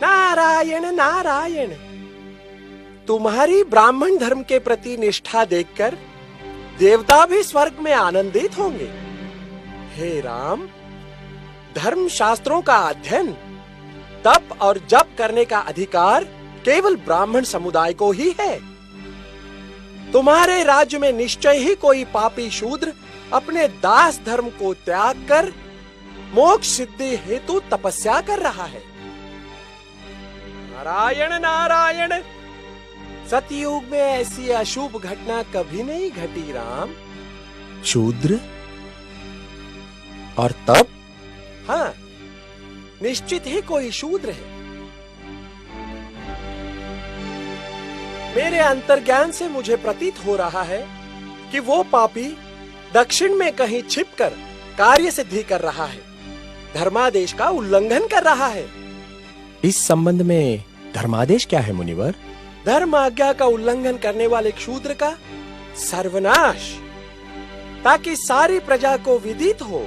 नारायण नारायण। तुम्हारी ब्राह्मण धर्म के प्रति निष्ठा देखकर देवता भी स्वर्ग में आनंदित होंगे। हे राम, धर्म शास्त्रों का अध्ययन, तप और जप करने का अधिकार केवल ब्राह्मण समुदाय को ही है। तुम्हारे राज्य में निश्चय ही कोई पापी शूद्र अपने दास धर्म को त्याग कर मोक्ष सिद्धि हेतु तपस्या कर रहा है। नारायण नारायण, सतयुग में ऐसी अशुभ घटना कभी नहीं घटी राम। शूद्र और तप? हाँ, निश्चित ही कोई शूद्र है। मेरे अंतर्ज्ञान से मुझे प्रतीत हो रहा है कि वो पापी दक्षिण में कहीं छिपकर कार्य सिद्धि कर रहा है, धर्मादेश का उल्लंघन कर रहा है। इस संबंध में धर्मादेश क्या है मुनिवर? धर्म आज्ञा का उल्लंघन करने वाले शूद्र का सर्वनाश, ताकि सारी प्रजा को विदित हो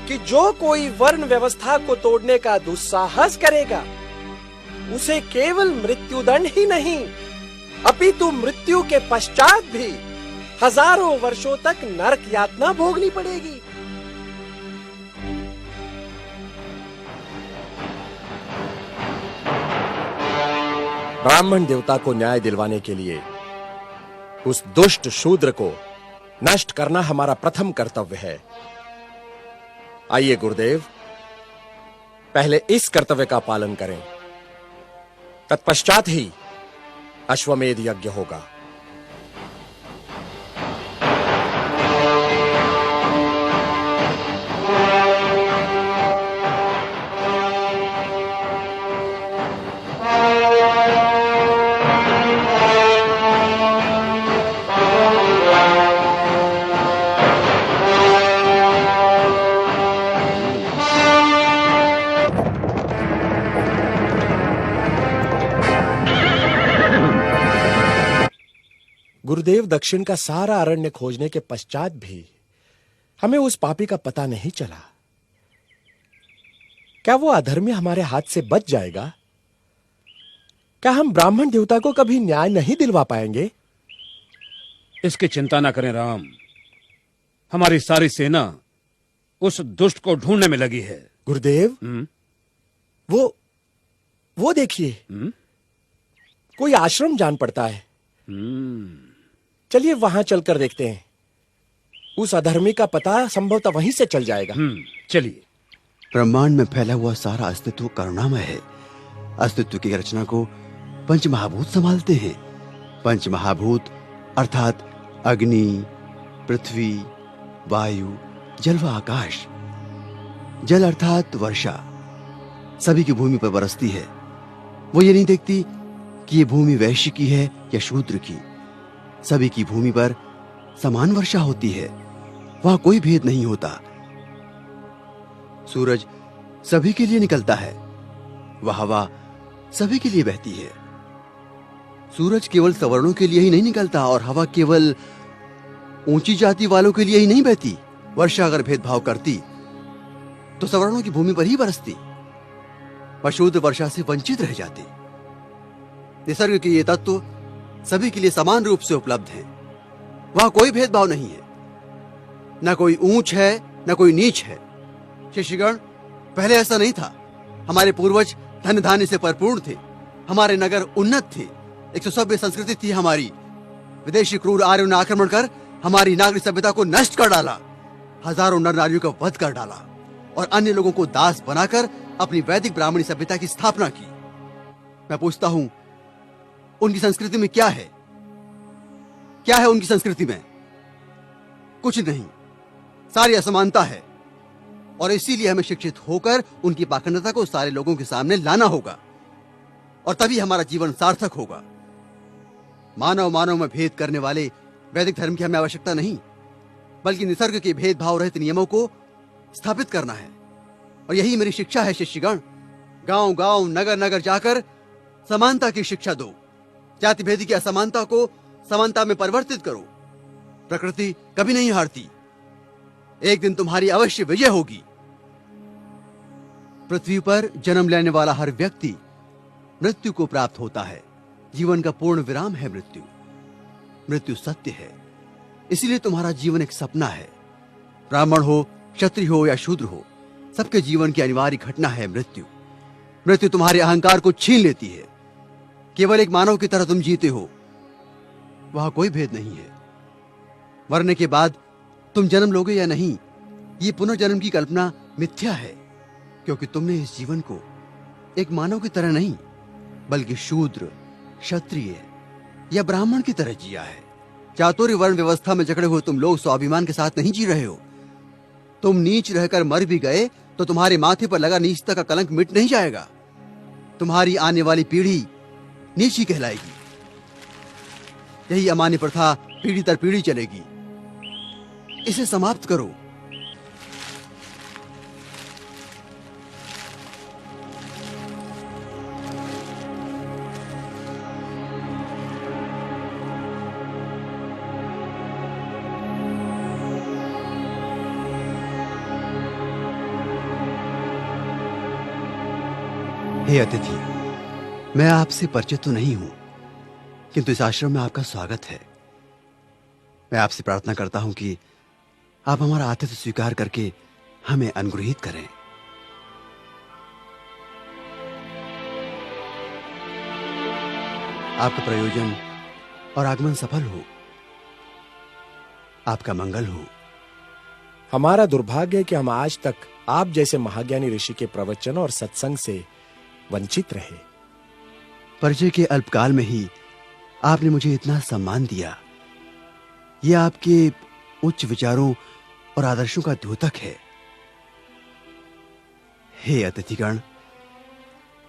कि जो कोई वर्ण व्यवस्था को तोड़ने का दुस्साहस करेगा उसे केवल मृत्युदंड ही नहीं अपितु मृत्यु के पश्चात भी हजारों वर्षों तक नरक यातना भोगनी पड़ेगी। ब्राह्मण देवता को न्याय दिलवाने के लिए उस दुष्ट शूद्र को नष्ट करना हमारा प्रथम कर्तव्य है। आइए गुरुदेव, पहले इस कर्तव्य का पालन करें, तत्पश्चात ही अश्वमेध यज्ञ होगा। गुरुदेव, दक्षिण का सारा अरण्य खोजने के पश्चात भी हमें उस पापी का पता नहीं चला। क्या वो अधर्मी हमारे हाथ से बच जाएगा? क्या हम ब्राह्मण देवता को कभी न्याय नहीं दिलवा पाएंगे? इसकी चिंता ना करें राम, हमारी सारी सेना उस दुष्ट को ढूंढने में लगी है। गुरुदेव, वो देखिए, कोई आश्रम जान पड़ता है। चलिए वहां चलकर देखते हैं। उस अधर्मी का पता संभवतः वहीं से चल जाएगा। चलिए। ब्रह्मांड में फैला हुआ सारा अस्तित्व करुणामय है। अस्तित्व की रचना को पंचमहाभूत संभालते हैं। पंचमहाभूत अर्थात अग्नि, पृथ्वी, वायु, जल व आकाश। जल अर्थात वर्षा सभी की भूमि पर बरसती है। वो ये नहीं देखती कि ये भूमि वैश्य की है या शूद्र की। सभी की भूमि पर समान वर्षा होती है, वहां कोई भेद नहीं होता। सूरज सभी के लिए निकलता है, वह हवा सभी के लिए बहती है। सूरज केवल सवर्णों के लिए ही नहीं निकलता और हवा केवल ऊंची जाति वालों के लिए ही नहीं बहती। वर्षा अगर भेदभाव करती तो सवर्णों की भूमि पर ही बरसती, वह शूद्र वर्षा से वंचित रह जाते। निसर्ग के ये तत्व सभी के लिए समान रूप से उपलब्ध हैं। वहां कोई भेदभाव नहीं है, न कोई ऊंच है न कोई नीच है। शिष्यगण, पहले ऐसा नहीं था। हमारे पूर्वज धन धान्य से भरपूर थे, हमारे नगर उन्नत थे, एक सभ्य संस्कृति थी हमारी। विदेशी क्रूर आर्यों ने आक्रमण कर हमारी नागरिक सभ्यता को नष्ट कर डाला, हजारों नर नारियों का वध कर डाला और अन्य लोगों को दास बनाकर अपनी वैदिक ब्राह्मणी सभ्यता की स्थापना की। मैं पूछता हूं, उनकी संस्कृति में क्या है? क्या है उनकी संस्कृति में? कुछ नहीं, सारी असमानता है। और इसीलिए हमें शिक्षित होकर उनकी पाखंडता को सारे लोगों के सामने लाना होगा और तभी हमारा जीवन सार्थक होगा। मानव मानव में भेद करने वाले वैदिक धर्म की हमें आवश्यकता नहीं, बल्कि निसर्ग के भेदभाव रहित नियमों को स्थापित करना है। और यही मेरी शिक्षा है शिष्यगण। गांव गांव, नगर नगर जाकर समानता की शिक्षा दो। जाति भेद की असमानता को समानता में परिवर्तित करो। प्रकृति कभी नहीं हारती, एक दिन तुम्हारी अवश्य विजय होगी। पृथ्वी पर जन्म लेने वाला हर व्यक्ति मृत्यु को प्राप्त होता है। जीवन का पूर्ण विराम है मृत्यु। मृत्यु सत्य है, इसीलिए तुम्हारा जीवन एक सपना है। ब्राह्मण हो, क्षत्रिय हो या शूद्र हो, सबके जीवन की अनिवार्य घटना है मृत्यु। मृत्यु तुम्हारे अहंकार को छीन लेती है। केवल एक मानव की तरह तुम जीते हो, वहां कोई भेद नहीं है। मरने के बाद तुम जन्म लोगे या नहीं, ये पुनर्जन्म की कल्पना मिथ्या है, क्योंकि तुमने इस जीवन को एक मानव की तरह नहीं, बल्कि शूद्र, क्षत्रिय या ब्राह्मण की तरह जिया है। चातुर्य वर्ण व्यवस्था में जकड़े हुए तुम लोग स्वाभिमान के साथ नहीं जी रहे हो। तुम नीच रहकर मर भी गए तो तुम्हारे माथे पर लगा नीचता का कलंक मिट नहीं जाएगा। तुम्हारी आने वाली पीढ़ी नीची कहलाएगी। यही अमान्य प्रथा पीढ़ी दर पीढ़ी चलेगी। इसे समाप्त करो। हे अतिथि, मैं आपसे परिचित तो नहीं हूं, किंतु इस आश्रम में आपका स्वागत है। मैं आपसे प्रार्थना करता हूं कि आप हमारा आतिथ्य स्वीकार करके हमें अनुग्रहित करें। आपका प्रयोजन और आगमन सफल हो। आपका मंगल हो। हमारा दुर्भाग्य है कि हम आज तक आप जैसे महाज्ञानी ऋषि के प्रवचन और सत्संग से वंचित रहे। परिचय के अल्पकाल में ही आपने मुझे इतना सम्मान दिया। यह आपके उच्च विचारों और आदर्शों का द्योतक है। हे अतिथिगण,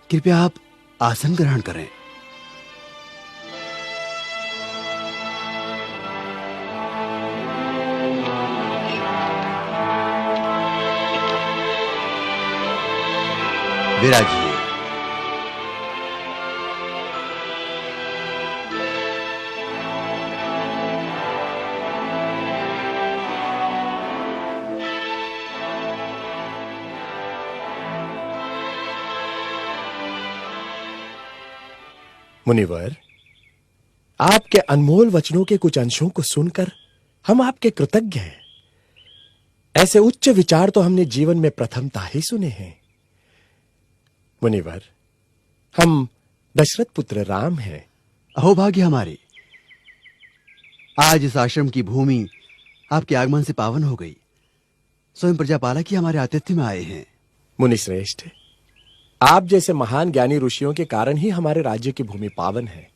कृपया आप आसन ग्रहण करें। विराजिए। मुनिवर, आपके अनमोल वचनों के कुछ अंशों को सुनकर हम आपके कृतज्ञ हैं। ऐसे उच्च विचार तो हमने जीवन में प्रथमतः ही सुने हैं। मुनिवर, हम दशरथ पुत्र राम हैं। अहोभाग्य हमारे। आज इस आश्रम की भूमि आपके आगमन से पावन हो गई। स्वयं प्रजापालक ही हमारे आतिथ्य में आए हैं। मुनिश्रेष्ठ, आप जैसे महान ज्ञानी ऋषियों के कारण ही हमारे राज्य की भूमि पावन है,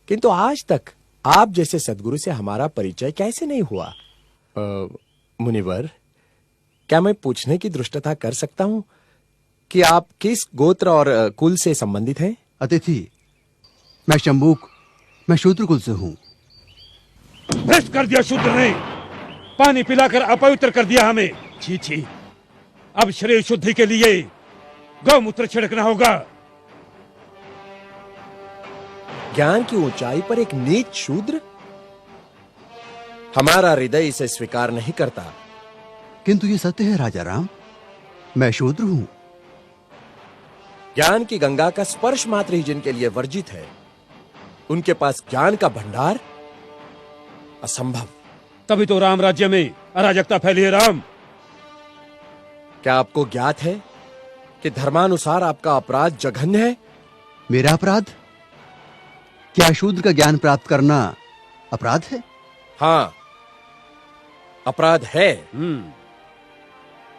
किंतु आज तक आप जैसे सद्गुरु से हमारा परिचय कैसे नहीं हुआ? मुनिवर, क्या मैं पूछने की धृष्टता कर सकता हूं कि आप किस गोत्र और कुल से संबंधित हैं? अतिथि, मैं शंबुक, मैं शूद्र कुल से हूं। भ्रष्ट कर दिया शूद्र ने, पानी पिलाकर अपवित्र कर दिया हमें। छी छी, अब शरीर शुद्धि के लिए गौमूत्र छिड़कना होगा। ज्ञान की ऊंचाई पर एक नीच शूद्र? हमारा हृदय इसे स्वीकार नहीं करता। किंतु ये सत्य है राजा राम, मैं शूद्र हूं। ज्ञान की गंगा का स्पर्श मात्र ही जिनके लिए वर्जित है, उनके पास ज्ञान का भंडार असंभव। तभी तो राम राज्य में अराजकता फैली है। राम, क्या आपको ज्ञात है कि धर्मानुसार आपका अपराध जघन्य है? मेरा अपराध? क्या शूद्र का ज्ञान प्राप्त करना अपराध है? हां, अपराध है,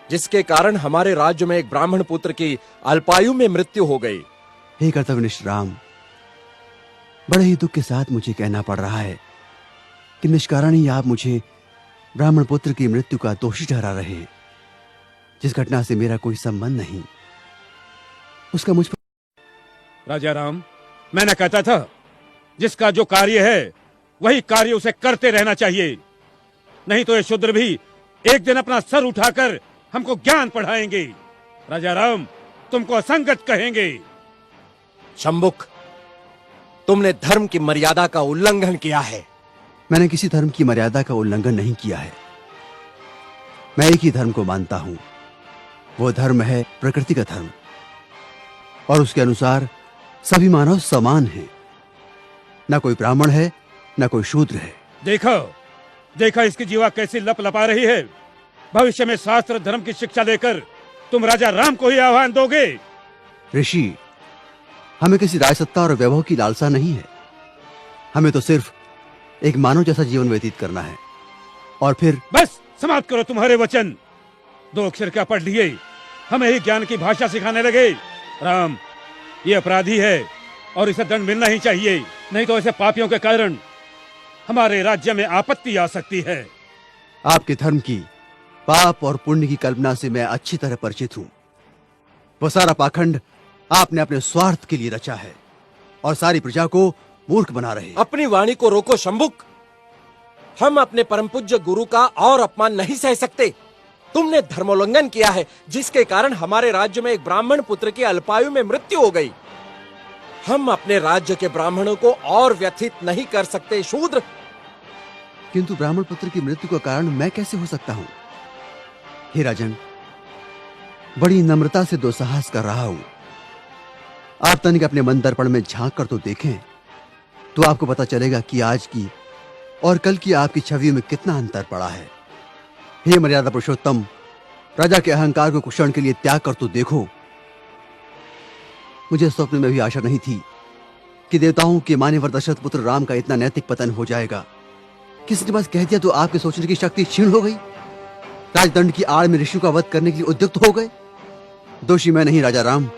जिसके कारण हमारे राज्य में एक ब्राह्मण पुत्र की अल्पायु में मृत्यु हो गई। हे कर्तव्यनिष्ठ राम, बड़े ही दुख के साथ मुझे कहना पड़ रहा है कि निष्कारण ही आप मुझे ब्राह्मण पुत्र की मृत्यु का दोषी ठहरा रहे हैं। जिस घटना से मेरा कोई संबंध नहीं, उसका मुझ पर। राजा राम, मैं न कहता था जिसका जो कार्य है वही कार्य उसे करते रहना चाहिए, नहीं तो ये शूद्र भी एक दिन अपना सर उठाकर हमको ज्ञान पढ़ाएंगे। राजा राम, तुमको असंगत कहेंगे। शंबुक, तुमने धर्म की मर्यादा का उल्लंघन किया है। मैंने किसी धर्म की मर्यादा का उल्लंघन नहीं किया है। मैं एक ही धर्म को मानता हूं। वो धर्म है प्रकृति का धर्म, और उसके अनुसार सभी मानव समान हैं। न कोई ब्राह्मण है, न कोई शूद्र है। देखो देखो इसकी जीवा कैसी लप लपा रही है। भविष्य में शास्त्र धर्म की शिक्षा देकर तुम राजा राम को ही आह्वान दोगे। ऋषि, हमें किसी राजसत्ता और वैभव की लालसा नहीं है। हमें तो सिर्फ एक मानव जैसा जीवन व्यतीत करना है। और फिर बस समाप्त करो तुम्हारे वचन। 2 अक्षर क्या पढ़ लिए, हमें ही ज्ञान की भाषा सिखाने लगे। राम, ये अपराधी है और इसे दंड मिलना ही चाहिए, नहीं तो ऐसे पापियों के कारण हमारे राज्य में आपत्ति आ सकती है। आपके धर्म की, पाप और पुण्य की कल्पना से मैं अच्छी तरह परिचित हूं। वह सारा पाखंड आपने अपने स्वार्थ के लिए रचा है और सारी प्रजा को मूर्ख बना रहे। अपनी वाणी को रोको शंभुक। हम अपने परम पूज्य गुरु का और अपमान नहीं सह सकते। तुमने धर्मोल्लंघन किया है, जिसके कारण हमारे राज्य में एक ब्राह्मण पुत्र की अल्पायु में मृत्यु हो गई। हम अपने राज्य के ब्राह्मणों को और व्यथित नहीं कर सकते शूद्र। किंतु ब्राह्मण पुत्र की मृत्यु का कारण मैं कैसे हो सकता हूं? हे राजन, बड़ी नम्रता से दुस्साहस कर रहा हूं। आप तनिक अपने मन दर्पण में झांक कर तो देखें, तो आपको पता चलेगा कि आज की और कल की आपकी छवि में कितना अंतर पड़ा है। हे मर्यादा पुरुषोत्तम, राजा के अहंकार को कुछ क्षण के लिए त्याग कर तो देखो। मुझे स्वप्न में भी आशा नहीं थी कि देवताओं के मान्यवर दशरथ पुत्र राम का इतना नैतिक पतन हो जाएगा। किसी ने बस कह दिया तो आपके सोचने की शक्ति क्षीण हो गई। राजदंड की आड़ में ऋषि का वध करने के लिए उद्युक्त हो गए। दोषी मैं नहीं राजा राम,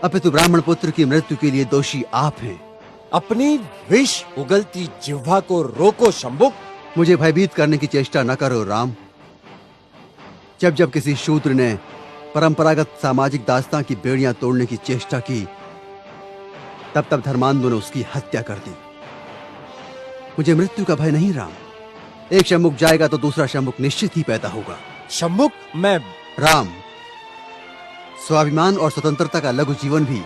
अपितु ब्राह्मण पुत्र की मृत्यु के लिए दोषी आप हैं। अपनी विष उगलती जिह्वा को रोको शंभुक। मुझे भयभीत करने की चेष्टा न करो राम। जब जब किसी शूद्र ने परंपरागत सामाजिक दास्तां की बेड़ियां तोड़ने की चेष्टा की, तब तब धर्मांधों ने उसकी हत्या कर दी। मुझे मृत्यु का भय नहीं राम। एक शंभुक जाएगा तो दूसरा शंभुक निश्चित ही पैदा होगा। शंभुक, मैं राम, स्वाभिमान और स्वतंत्रता का लघु जीवन भी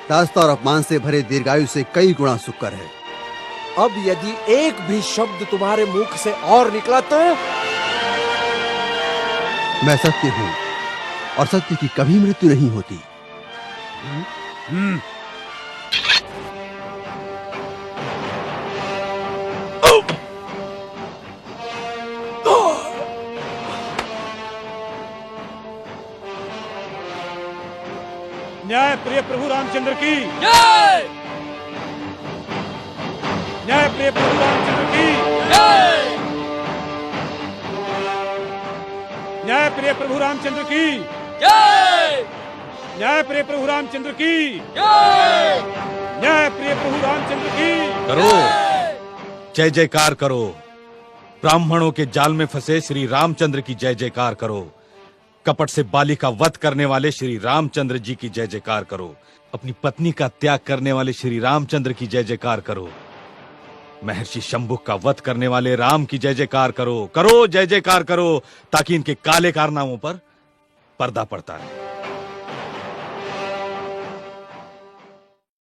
दास्ता और अपमान से भरे दीर्घायु से कई गुणा सुकर है। अब यदि एक भी शब्द तुम्हारे मुख से और निकला तो मैं सत्य हूं और सत्य की कभी मृत्यु नहीं होती। न्याय प्रिय प्रभु रामचंद्र की जय। न्याय प्रिय प्रभु रामचंद्र की जय। न्याय प्रिय प्रभु रामचंद्र की जय। न्याय प्रिय प्रभु रामचंद्र की जय। न्याय प्रिय प्रभु रामचंद्र की करो, जय जयकार करो। ब्राह्मणों के जाल में फंसे श्री रामचंद्र की जय जयकार करो। कपट से बाली का वध करने वाले श्री रामचंद्र जी की जय जयकार करो। अपनी पत्नी का त्याग करने वाले श्री रामचंद्र की जय जयकार करो। महर्षि शंभुक का वध करने वाले राम की जय जयकार करो। करो, जय जयकार करो, ताकि इनके काले कारनामों पर पर्दा पड़ता रहे।